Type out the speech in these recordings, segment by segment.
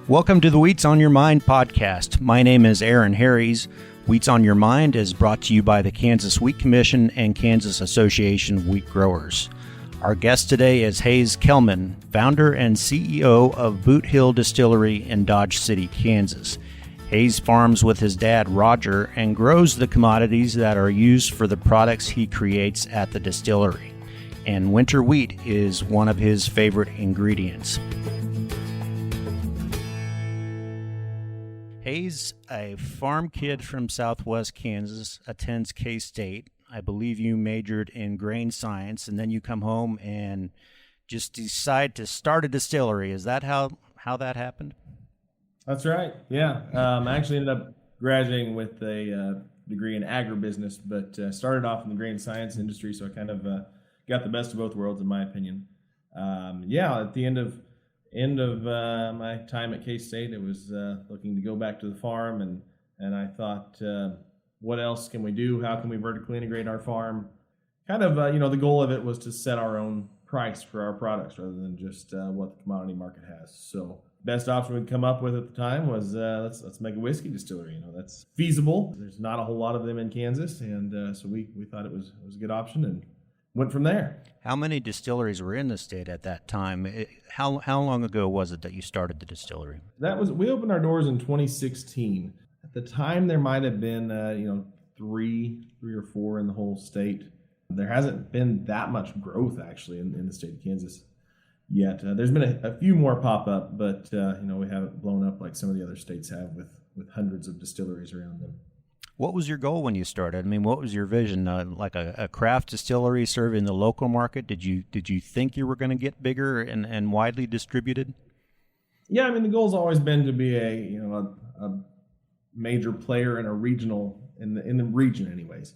Welcome to the Wheats on Your Mind podcast. My name is Aaron Harries. Wheats on Your Mind is brought to you by the Kansas Wheat Commission and Kansas Association of Wheat Growers. Our guest today is Hayes Kelman, founder and CEO of Boot Hill Distillery in Dodge City, Kansas. Hayes farms with his dad, Roger, and grows the commodities that are used for the products he creates at the distillery. And winter wheat is one of his favorite ingredients. Hayes, a farm kid from southwest Kansas, attends K-State. I believe you majored in grain science, and then you come home and just decide to start a distillery. Is that how that happened? That's right. Yeah. I actually ended up graduating with a degree in agribusiness, but started off in the grain science industry, so I kind of got the best of both worlds, in my opinion. At the end of my time at K-State, it was looking to go back to the farm, and I thought, what else can we do? How can we vertically integrate our farm? Kind of, the goal of it was to set our own price for our products rather than just what the commodity market has. So best option we'd come up with at the time was let's make a whiskey distillery. That's feasible. There's not a whole lot of them in Kansas, and so we thought it was a good option and went from there. How many distilleries were in the state at that time? How long ago was it that you started the distillery? We opened our doors in 2016. At the time, there might have been three or four in the whole state. There hasn't been that much growth actually in the state of Kansas yet. There's been a few more pop up, but we haven't blown up like some of the other states have with hundreds of distilleries around them. What was your goal when you started? I mean, what was your vision? Like a craft distillery serving the local market? Did you think you were going to get bigger and widely distributed? Yeah, I mean, the goal's always been to be a major player in a regional in the region, anyways.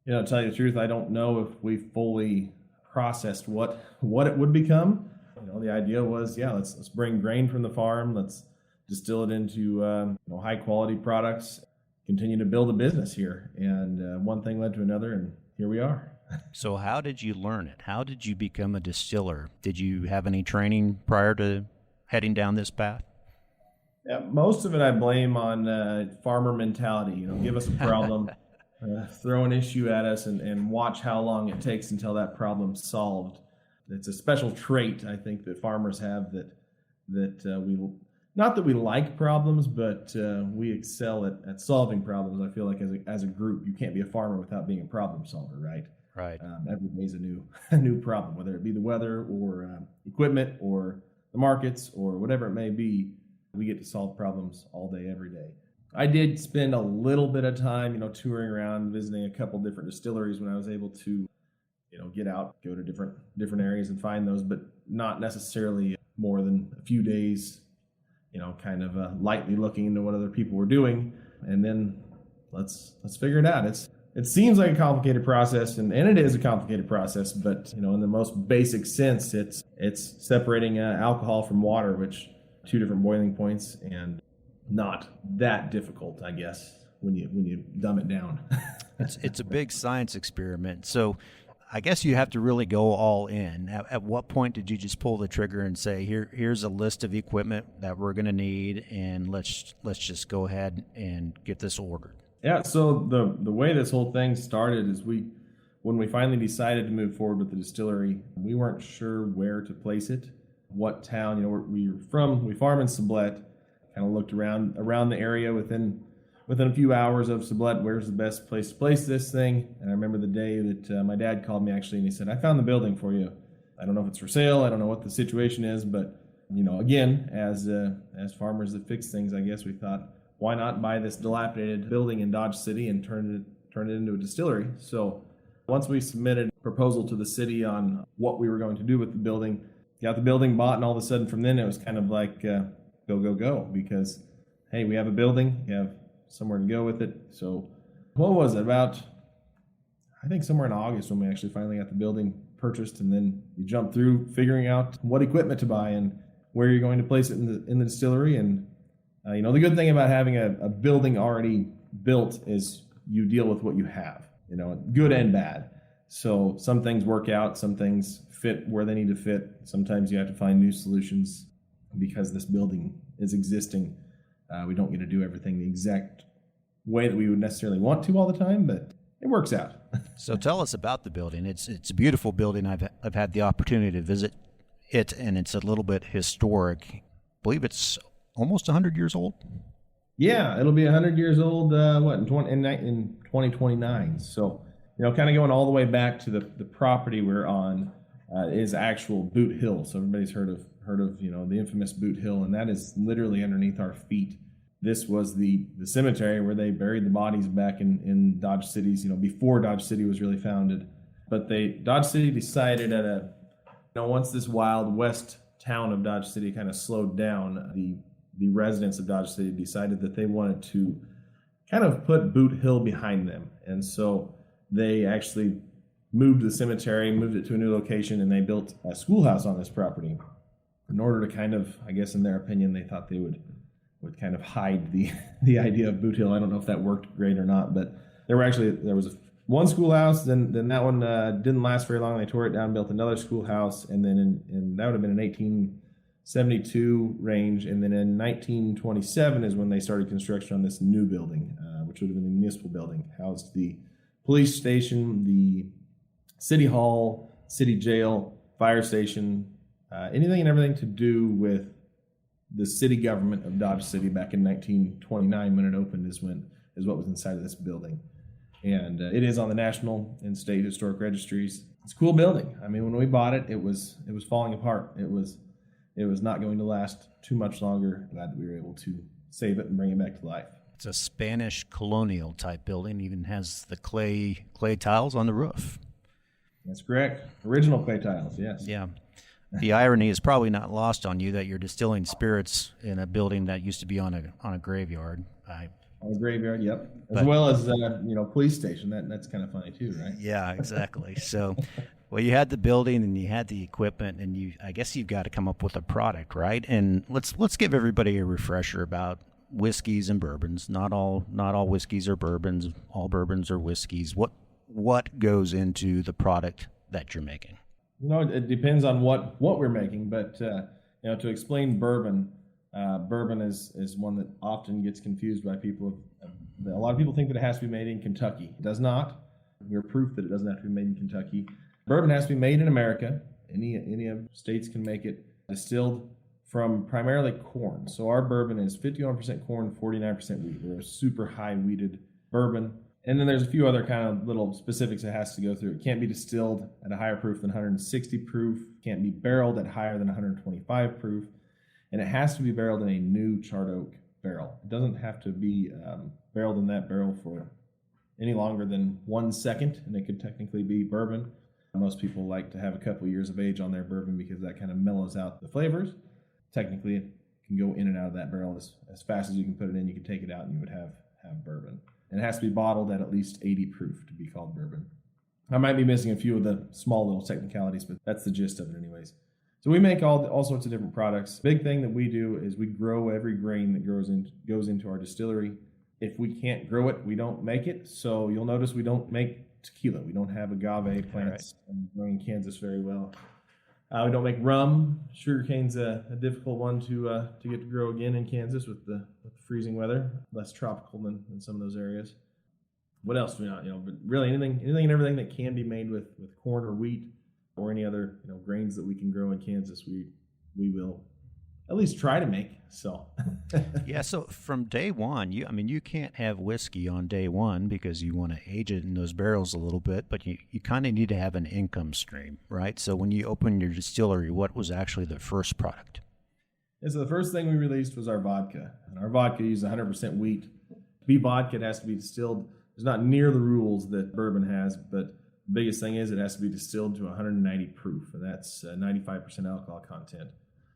To tell you the truth, I don't know if we fully processed what it would become. The idea was, let's bring grain from the farm, let's distill it into high quality products. Continue to build a business here, and one thing led to another, and here we are. So how did you learn it? How did you become a distiller? Did you have any training prior to heading down this path? Yeah, most of it I blame on farmer mentality. Give us a problem, throw an issue at us, and watch how long it takes until that problem's solved. It's a special trait, I think, that farmers have that we not that we like problems, but we excel at solving problems. I feel like as a group, you can't be a farmer without being a problem solver, right? Right. Every day's a new problem, whether it be the weather or equipment or the markets or whatever it may be. We get to solve problems all day, every day. I did spend a little bit of time, touring around, visiting a couple different distilleries when I was able to, get out, go to different areas and find those, but not necessarily more than a few days. Kind of lightly looking into what other people were doing, and then let's figure it out. It seems like a complicated process, and it is a complicated process, but in the most basic sense, it's separating alcohol from water, which two different boiling points, and not that difficult, I guess, when you dumb it down. It's a big science experiment. So I guess you have to really go all in. At what point did you just pull the trigger and say, here's a list of equipment that we're going to need, and let's just go ahead and get this ordered? Yeah, so the way this whole thing started is when we finally decided to move forward with the distillery, we weren't sure where to place it, what town. We farm in Sublette, kind of looked around the area within a few hours of Sublette, where's the best place to place this thing? And I remember the day that my dad called me actually, and he said, I found the building for you. I don't know if it's for sale. I don't know what the situation is, but again, as farmers that fix things, I guess we thought, why not buy this dilapidated building in Dodge City and turn it into a distillery? So once we submitted a proposal to the city on what we were going to do with the building, got the building bought, and all of a sudden from then it was kind of like go, because, hey, we have a building, we have somewhere to go with it. So what was it, about, I think somewhere in August when we actually finally got the building purchased, and then you jump through figuring out what equipment to buy and where you're going to place it in the distillery. And the good thing about having a building already built is you deal with what you have, good and bad. So some things work out, some things fit where they need to fit. Sometimes you have to find new solutions. because this building is existing. We don't get to do everything the exact way that we would necessarily want to all the time, but it works out. So tell us about the building. It's a beautiful building. I've had the opportunity to visit it, and it's a little bit historic. I believe it's almost 100 years old. Yeah, it'll be 100 years old. In 2029. So kind of going all the way back to the property we're on is actual Boot Hill. So everybody's heard of the infamous Boot Hill, and that is literally underneath our feet. This was the cemetery where they buried the bodies back in Dodge City's, before Dodge City was really founded. But Dodge City decided once this Wild West town of Dodge City kind of slowed down, the residents of Dodge City decided that they wanted to kind of put Boot Hill behind them. And so they actually moved the cemetery, moved it to a new location, and they built a schoolhouse on this property in order to kind of, I guess in their opinion, they thought they would kind of hide the idea of Boot Hill. I don't know if that worked great or not, but there was one schoolhouse, then that one didn't last very long. They tore it down, built another schoolhouse, and then in that would have been in 1872 range, and then in 1927 is when they started construction on this new building, which would have been the municipal building, housed the police station, the city hall, city jail, fire station, anything and everything to do with the city government of Dodge City back in 1929 when it opened is what was inside of this building. And it is on the National and State Historic Registries. It's a cool building. I mean, when we bought it, it was falling apart. It was not going to last too much longer. Glad that we were able to save it and bring it back to life. It's a Spanish colonial type building. Even has the clay tiles on the roof. That's correct. Original clay tiles, yes. Yeah. The irony is probably not lost on you that you're distilling spirits in a building that used to be on a graveyard. On a graveyard, yep. As well as police station. That's kind of funny too, right? Yeah, exactly. So, well, you had the building and you had the equipment, and I guess you've got to come up with a product, right? And let's give everybody a refresher about whiskeys and bourbons. Not all whiskeys are bourbons. All bourbons are whiskeys. What goes into the product that you're making? It depends on what we're making, but to explain bourbon, bourbon is one that often gets confused by people. A lot of people think that it has to be made in Kentucky. It does not. We're proof that it doesn't have to be made in Kentucky. Bourbon has to be made in America. Any of states can make it, distilled from primarily corn. So our bourbon is 51% corn, 49% wheat. We're a super high wheated bourbon. And then there's a few other kind of little specifics it has to go through. It can't be distilled at a higher proof than 160 proof. Can't be barreled at higher than 125 proof. And it has to be barreled in a new charred oak barrel. It doesn't have to be barreled in that barrel for any longer than 1 second, and it could technically be bourbon. Most people like to have a couple of years of age on their bourbon because that kind of mellows out the flavors. Technically, it can go in and out of that barrel as fast as you can put it in. You can take it out and you would have bourbon. And it has to be bottled at least 80 proof to be called bourbon. I might be missing a few of the small little technicalities, but that's the gist of it anyways. So we make all sorts of different products. Big thing that we do is we grow every grain that goes into our distillery. If we can't grow it, we don't make it. So you'll notice we don't make tequila. We don't have agave plants growing in Kansas very well. We don't make rum. Sugarcane's a difficult one to get to grow again in Kansas with the freezing weather. Less tropical than some of those areas. What else do we not? But really anything and everything that can be made with corn or wheat or any other grains that we can grow in Kansas, we will at least try to make. So yeah. So from day one, you can't have whiskey on day one because you want to age it in those barrels a little bit, but you kind of need to have an income stream, right? So when you opened your distillery, what was actually the first product? Yeah, so the first thing we released was our vodka, and our vodka uses 100% wheat. To be vodka, it has to be distilled. It's not near the rules that bourbon has, but the biggest thing is it has to be distilled to 190 proof, and that's 95% alcohol content.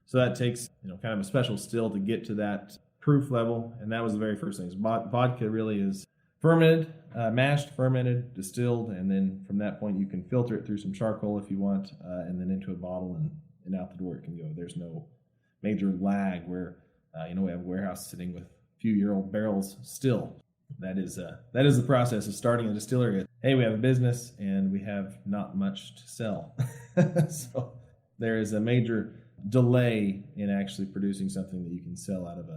So that takes kind of a special still to get to that proof level, and that was the very first thing. So vodka really is fermented, mashed, fermented, distilled, and then from that point you can filter it through some charcoal if you want, and then into a bottle, and out the door it can go. There's no major lag where we have a warehouse sitting with a few-year-old barrels still. That is the process of starting a distillery. Hey, we have a business and we have not much to sell. So there is a major delay in actually producing something that you can sell out of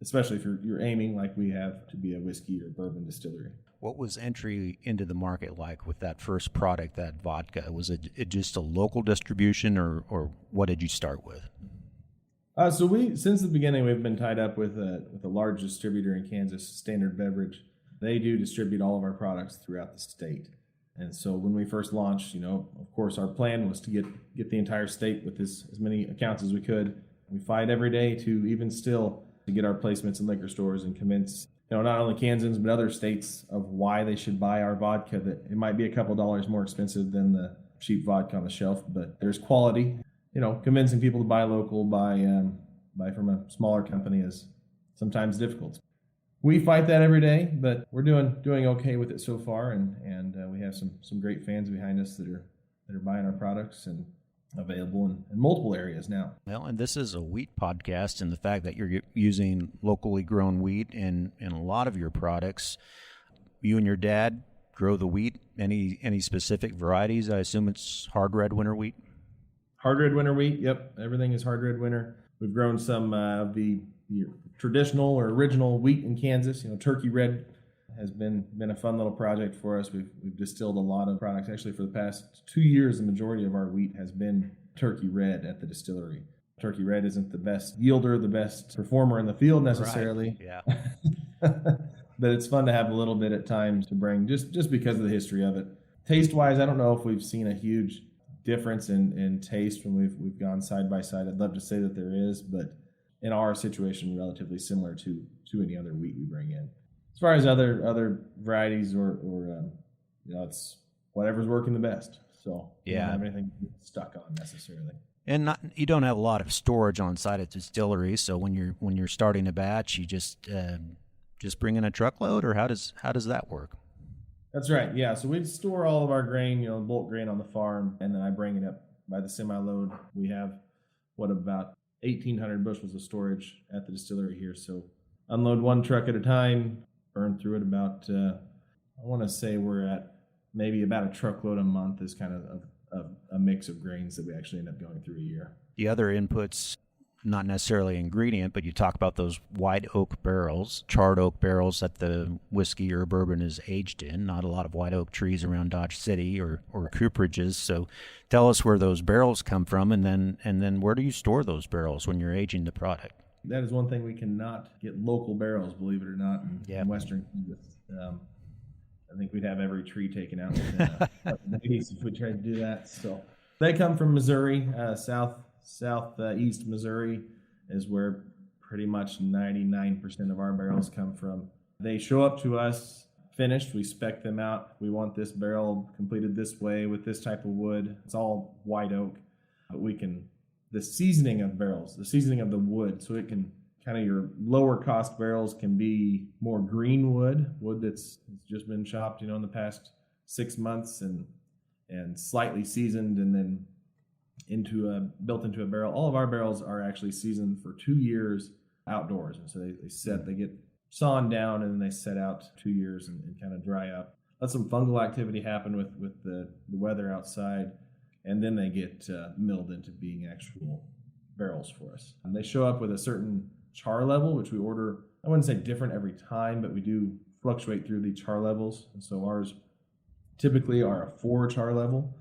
especially if you're aiming like we have to be a whiskey or bourbon distillery. What was entry into the market like with that first product, that vodka? Was it just a local distribution, or what did you start with? So since the beginning, we've been tied up with a large distributor in Kansas, Standard Beverage. They do distribute all of our products throughout the state. And so when we first launched, of course, our plan was to get the entire state with as many accounts as we could. We fight every day to even still to get our placements in liquor stores and convince not only Kansans but other states of why they should buy our vodka. That it might be a couple dollars more expensive than the cheap vodka on the shelf, but there's quality. Convincing people to buy local, buy from a smaller company is sometimes difficult. We fight that every day, but we're doing okay with it so far, and we have some great fans behind us that are buying our products and available in multiple areas now. Well, and this is a wheat podcast, and the fact that you're using locally grown wheat in a lot of your products. You and your dad grow the wheat. Any specific varieties? I assume it's hard red winter wheat. Hard red winter wheat. Yep, everything is hard red winter. We've grown some of the traditional or original wheat in Kansas. Turkey red has been a fun little project for us. We've distilled a lot of products. Actually, for the past 2 years, the majority of our wheat has been Turkey red at the distillery. Turkey red isn't the best yielder, the best performer in the field necessarily. Right. Yeah. But it's fun to have a little bit at times to bring just because of the history of it. Taste-wise, I don't know if we've seen a huge difference in taste when we've gone side by side. I'd love to say that there is, but in our situation, relatively similar to any other wheat we bring in. As far as other varieties or it's whatever's working the best. So you don't have anything stuck on necessarily. And you don't have a lot of storage on site at distilleries, so when you're starting a batch, you just bring in a truckload, or how does that work? That's right. Yeah. So we store all of our grain, bulk grain on the farm, and then I bring it up by the semi-load. We have about 1,800 bushels of storage at the distillery here. So unload one truck at a time, burn through it about, I want to say we're at maybe about a truckload a month is kind of a mix of grains that we actually end up going through a year. The other inputs, not necessarily ingredient, but you talk about those white oak barrels, charred oak barrels that the whiskey or bourbon is aged in. Not a lot of white oak trees around Dodge City or cooperages. So tell us where those barrels come from, and then where do you store those barrels when you're aging the product? That is one thing we cannot get local barrels, believe it or not, in Western Kansas. I think we'd have every tree taken out if we tried to do that. So they come from Missouri, southeast Missouri is where pretty much 99% of our barrels come from. They show up to us finished. We spec them out. We want this barrel completed this way with this type of wood. It's all white oak, but the seasoning of barrels, the seasoning of the wood, so it can kind of your lower cost barrels can be more green wood that's just been chopped, in the past 6 months and slightly seasoned and then built into a barrel. All of our barrels are actually seasoned for 2 years outdoors, and so they get sawn down and then they set out 2 years and kind of dry up. Let some fungal activity happen with the weather outside, and then they get milled into being actual barrels for us. And they show up with a certain char level, which we order. I wouldn't say different every time, but we do fluctuate through the char levels, and so ours typically are a 4 char level.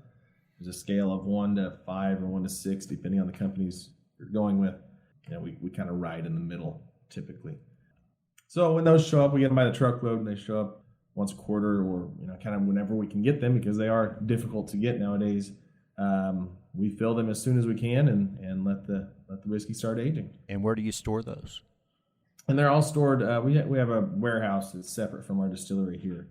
There's a scale of 1 to 5 or 1 to 6, depending on the companies you're going with. We kind of ride in the middle typically. So when those show up, we get them by the truckload, and they show up once a quarter or kind of whenever we can get them, because they are difficult to get nowadays. We fill them as soon as we can and let the whiskey start aging. And where do you store those? And they're all stored. We have a warehouse that's separate from our distillery here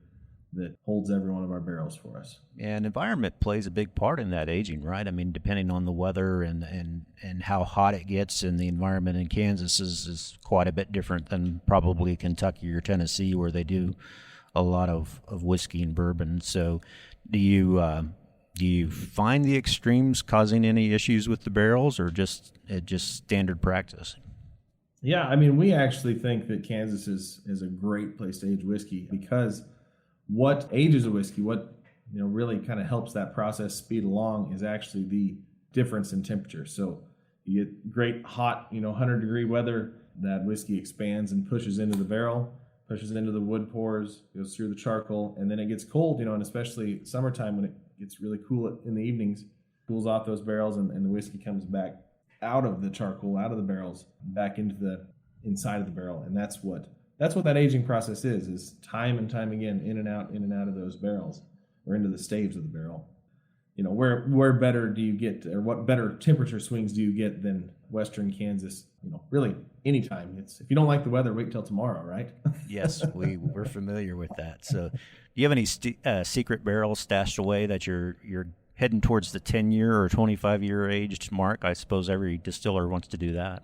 that holds every one of our barrels for us. And environment plays a big part in that aging, right? I mean, depending on the weather and how hot it gets, and the environment in Kansas is quite a bit different than probably Kentucky or Tennessee, where they do a lot of whiskey and bourbon. So do you find the extremes causing any issues with the barrels, or just standard practice? Yeah, I mean, we actually think that Kansas is a great place to age whiskey, because what ages a whiskey, what really kind of helps that process speed along, is actually difference in temperature. So you get great hot, 100-degree weather, that whiskey expands and pushes into the barrel, pushes into the wood pores, goes through the charcoal, and then it gets cold, and especially summertime when it gets really cool in the evenings, cools off those barrels, and the whiskey comes back out of the charcoal, out of the barrels, back into the inside of the barrel. And that's what that aging process is time and time again, in and out of those barrels, or into the staves of the barrel. Where better do you get, or what better temperature swings do you get than Western Kansas? Really anytime. If you don't like the weather, wait till tomorrow, right? Yes, we're familiar with that. So, do you have any secret barrels stashed away that you're heading towards the 10-year or 25-year aged mark? I suppose every distiller wants to do that.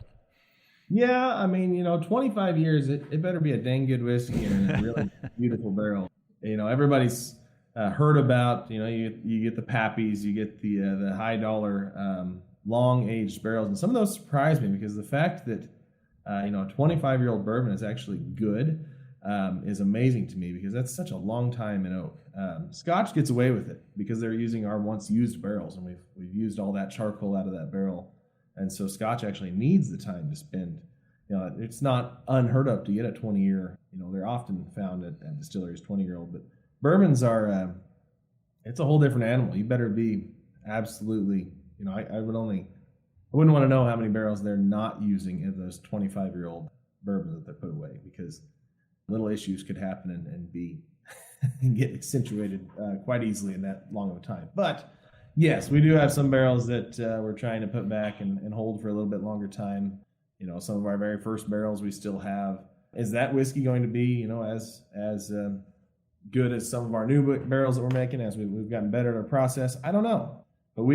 Yeah, 25 years, it better be a dang good whiskey and a really beautiful barrel. Everybody's heard about, you get the Pappies, you get the high dollar long aged barrels, and some of those surprise me because the fact that a 25-year-old bourbon is actually good is amazing to me, because that's such a long time in oak. Scotch gets away with it because they're using our once used barrels, and we've used all that charcoal out of that barrel, and so Scotch actually needs the time to spend. It's not unheard of to get a 20-year. They're often found at distilleries 20-year-old, but bourbons are it's a whole different animal. You better be absolutely. I wouldn't want to know how many barrels they're not using in those 25-year-old bourbons that they put away, because little issues could happen and be and get accentuated quite easily in that long of a time. But yes, we do have some barrels that we're trying to put back and hold for a little bit longer time. Some of our very first barrels we still have. Is that whiskey going to be, as good as some of our new barrels that we're making as we've gotten better at our process? I don't know. But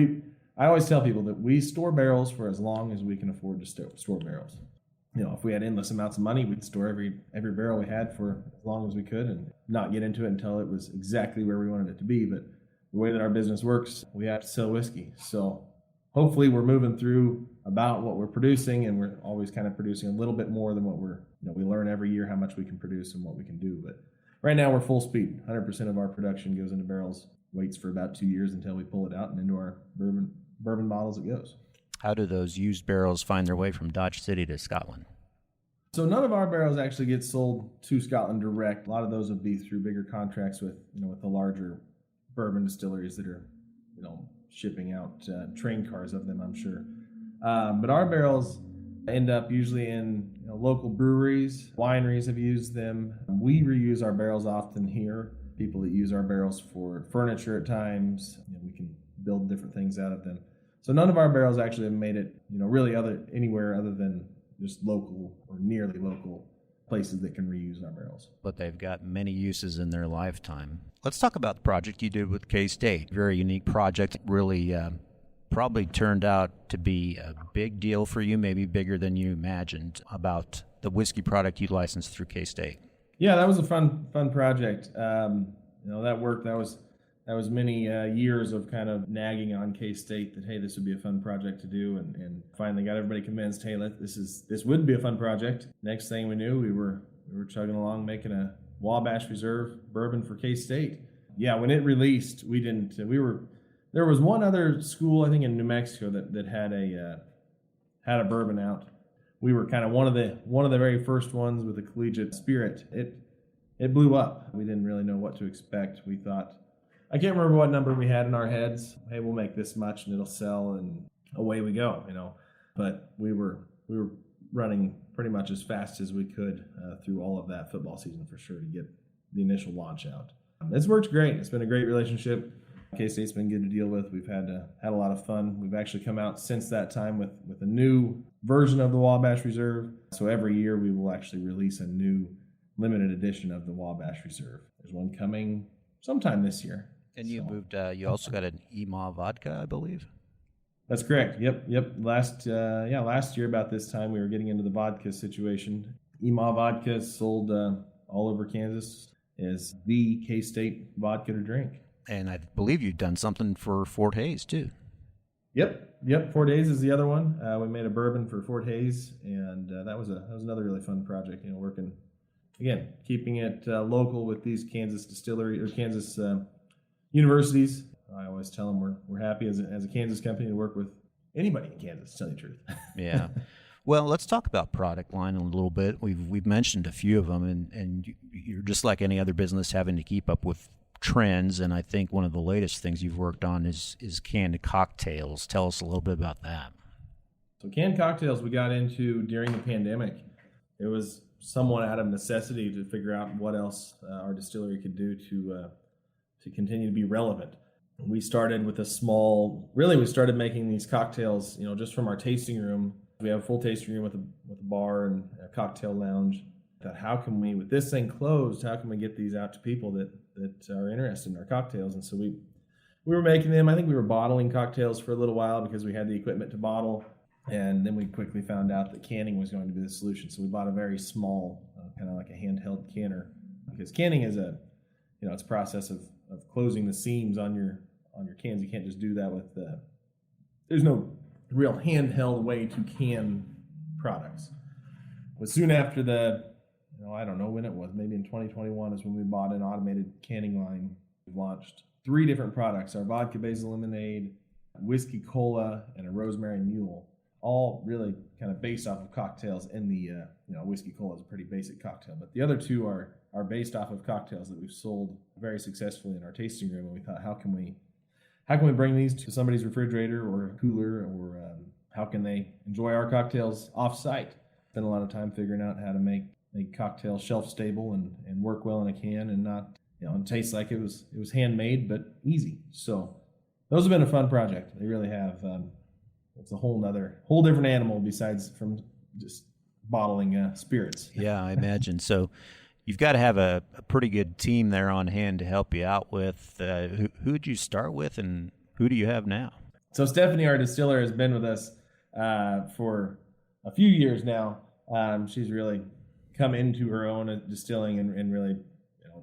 I always tell people that we store barrels for as long as we can afford to store barrels. If we had endless amounts of money, we'd store every barrel we had for as long as we could and not get into it until it was exactly where we wanted it to be. But the way that our business works, we have to sell whiskey. So hopefully we're moving through about what we're producing, and we're always kind of producing a little bit more than what we learn every year how much we can produce and what we can do. But right now we're full speed. 100% of our production goes into barrels, waits for about 2 years until we pull it out, and into our bourbon bottles it goes. How do those used barrels find their way from Dodge City to Scotland? So none of our barrels actually get sold to Scotland direct. A lot of those would be through bigger contracts with the larger bourbon distilleries that are shipping out train cars of them, I'm sure. But our barrels end up usually in local breweries. Wineries have used them. We reuse our barrels often here. People that use our barrels for furniture at times, we can build different things out of them. So none of our barrels actually have made it, really anywhere other than just local or nearly local places that can reuse our barrels. But they've got many uses in their lifetime. Let's talk about the project you did with K-State. Very unique project. Really probably turned out to be a big deal for you, maybe bigger than you imagined, about the whiskey product you licensed through K-State. Yeah, that was a fun project. That worked. That was many years of kind of nagging on K-State that, hey, this would be a fun project to do, and finally got everybody convinced, hey, this would be a fun project. Next thing we knew, we were chugging along making a Wabash Reserve bourbon for K-State. Yeah, when it released, there was one other school, I think in New Mexico, that had a bourbon out. We were kind of one of the very first ones with a collegiate spirit. It blew up. We didn't really know what to expect. We thought, I can't remember what number we had in our heads. Hey, we'll make this much and it'll sell, and away we go, But we were running pretty much as fast as we could through all of that football season for sure to get the initial launch out. It's worked great. It's been a great relationship. K-State's been good to deal with. We've had a lot of fun. We've actually come out since that time with a new version of the Wabash Reserve. So every year we will actually release a new limited edition of the Wabash Reserve. There's one coming sometime this year. And you you also got an EMA vodka, I believe? That's correct. Yep. Last year about this time we were getting into the vodka situation. EMA vodka is sold all over Kansas as the K-State vodka to drink. And I believe you've done something for Fort Hays too. Yep. Fort Hays is the other one. We made a bourbon for Fort Hays, and that was another really fun project. Working again, keeping it local with these Kansas distillery or Kansas universities. I always tell them we're happy as a Kansas company to work with anybody in Kansas, to tell you the truth. Yeah. Well, let's talk about product line a little bit. We've mentioned a few of them, and you're just like any other business having to keep up with trends. And I think one of the latest things you've worked on is canned cocktails. Tell us a little bit about that. So canned cocktails we got into during the pandemic. It was somewhat out of necessity to figure out what else our distillery could do to continue to be relevant. We started with we started making these cocktails, just from our tasting room. We have a full tasting room with a bar and a cocktail lounge. Thought, how can we, with this thing closed, how can we get these out to people that are interested in our cocktails? And so we were making them. I think we were bottling cocktails for a little while because we had the equipment to bottle. And then we quickly found out that canning was going to be the solution. So we bought a very small, kind of like a handheld canner, because canning is it's a process of closing the seams on your cans. You can't just do that with there's no real handheld way to can products. But soon after I don't know when it was, maybe in 2021 is when we bought an automated canning line. We launched 3 different products: our vodka basil lemonade, whiskey cola, and a rosemary mule. All really kind of based off of cocktails. In the whiskey cola is a pretty basic cocktail, but the other 2 are based off of cocktails that we've sold very successfully in our tasting room. And we thought, how can we bring these to somebody's refrigerator or cooler, or how can they enjoy our cocktails off site? Spent a lot of time figuring out how to make cocktails shelf stable and work well in a can, and not and taste like it was handmade, but easy. So those have been a fun project. They really have. It's a whole different animal besides from just bottling spirits. Yeah, I imagine. So you've got to have a pretty good team there on hand to help you out with. Who'd you start with, and who do you have now? So Stephanie, our distiller, has been with us for a few years now. She's really come into her own at distilling and really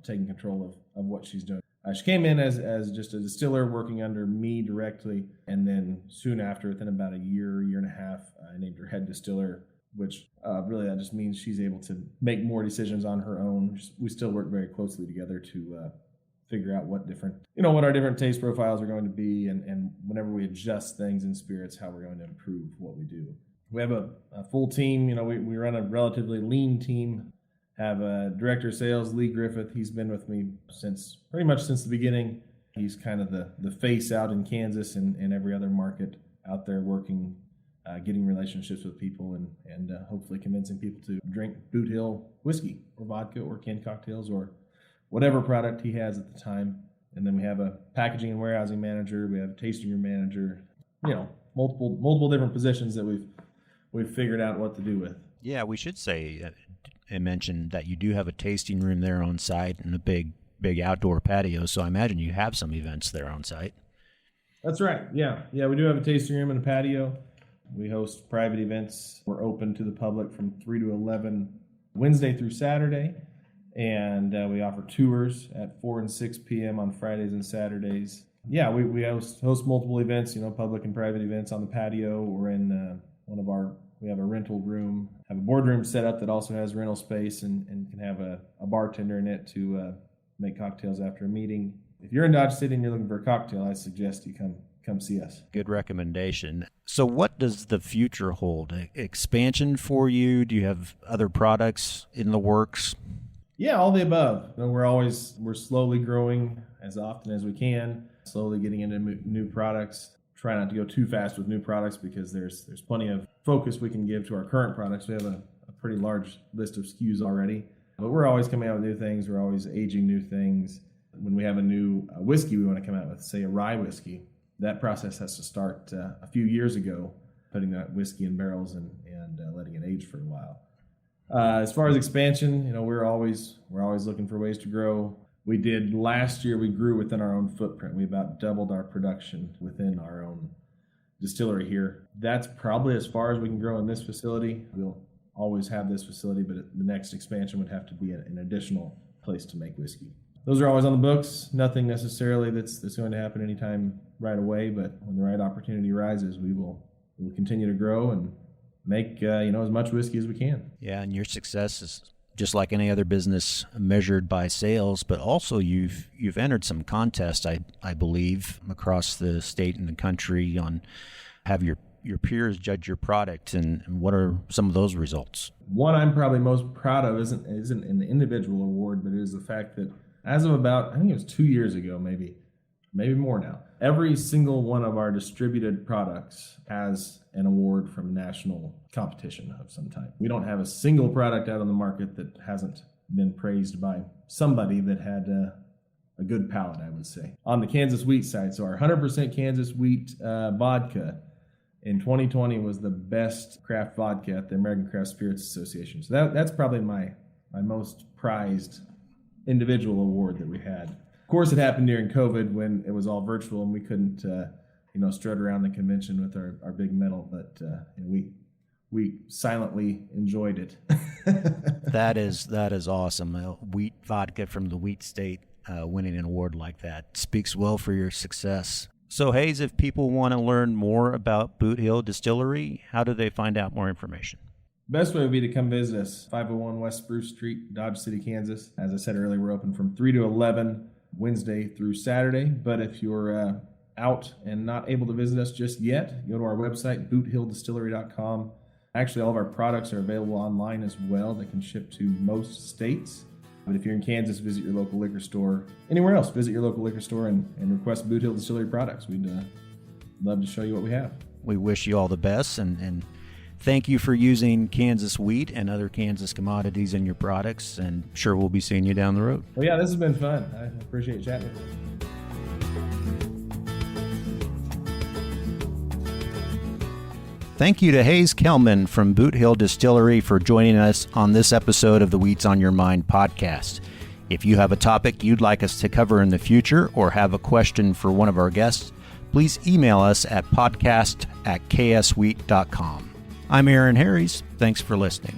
taking control of what she's doing. She came in as just a distiller working under me directly, and then soon after, within about a year and a half, I named her head distiller, which really that just means she's able to make more decisions on her own. We still work very closely together to figure out what our different taste profiles are going to be, and whenever we adjust things in spirits, how we're going to improve what we do. We have a full team. We run a relatively lean team. Have a director of sales, Lee Griffith. He's been with me pretty much since the beginning. He's kind of the face out in Kansas and every other market out there, working, getting relationships with people, and hopefully convincing people to drink Boot Hill whiskey or vodka or canned cocktails or whatever product he has at the time. And then we have a packaging and warehousing manager. We have a tasting room manager. Multiple different positions that we've figured out what to do with. Yeah, we should say and mention that you do have a tasting room there on site and a big outdoor patio. So I imagine you have some events there on site. That's right. Yeah, we do have a tasting room and a patio. We host private events. We're open to the public from 3 to 11 Wednesday through Saturday, and we offer tours at 4 and 6 p.m. on Fridays and Saturdays. Yeah, we host multiple events, public and private events on the patio. We're in we have a rental room, have a boardroom set up that also has rental space and can have a bartender in it to make cocktails after a meeting. If you're in Dodge City and you're looking for a cocktail, I suggest you come see us. Good recommendation. So what does the future hold? Expansion for you? Do you have other products in the works? Yeah, all the above. We're slowly growing as often as we can, slowly getting into new products. Try not to go too fast with new products because there's plenty of focus we can give to our current products. We have a pretty large list of SKUs already, but we're always coming out with new things. We're always aging new things. When we have a new whiskey we want to come out with, say a rye whiskey, that process has to start a few years ago, putting that whiskey in barrels and letting it age for a while. As far as expansion, we're always looking for ways to grow. We did last year, we grew within our own footprint. We about doubled our production within our own distillery here. That's probably as far as we can grow in this facility. We'll always have this facility, but the next expansion would have to be an additional place to make whiskey. Those are always on the books. Nothing necessarily that's going to happen anytime right away, but when the right opportunity arises, we will continue to grow and make as much whiskey as we can. Yeah, and your success is just like any other business measured by sales, but also you've entered some contests, I believe, across the state and the country on have your your peers judge your product, and what are some of those results? One I'm probably most proud of isn't an individual award, but it is the fact that as of about, I think it was 2 years ago, maybe more now, every single one of our distributed products has an award from national competition of some type. We don't have a single product out on the market that hasn't been praised by somebody that had a good palate, I would say. On the Kansas wheat side, so our 100% Kansas wheat vodka in 2020 was the best craft vodka at the American Craft Spirits Association. So that's probably my most prized individual award that we had. Of course, it happened during COVID when it was all virtual and we couldn't, strut around the convention with our big medal, but we silently enjoyed it. That is awesome. Wheat vodka from the wheat state, winning an award like that speaks well for your success. So, Hayes, if people want to learn more about Boot Hill Distillery, how do they find out more information? Best way would be to come visit us, 501 West Spruce Street, Dodge City, Kansas. As I said earlier, we're open from 3 to 11, Wednesday through Saturday. But if you're out and not able to visit us just yet, go to our website, boothilldistillery.com. Actually, all of our products are available online as well. They can ship to most states. But if you're in Kansas, visit your local liquor store. Anywhere else, visit your local liquor store and request Boot Hill Distillery products. We'd love to show you what we have. We wish you all the best, and thank you for using Kansas wheat and other Kansas commodities in your products, and sure we'll be seeing you down the road. Well, yeah, this has been fun. I appreciate chatting with you. Thank you to Hayes Kelman from Boot Hill Distillery for joining us on this episode of the Wheats on Your Mind podcast. If you have a topic you'd like us to cover in the future or have a question for one of our guests, please email us at podcast@kswheat.com. I'm Aaron Harries. Thanks for listening.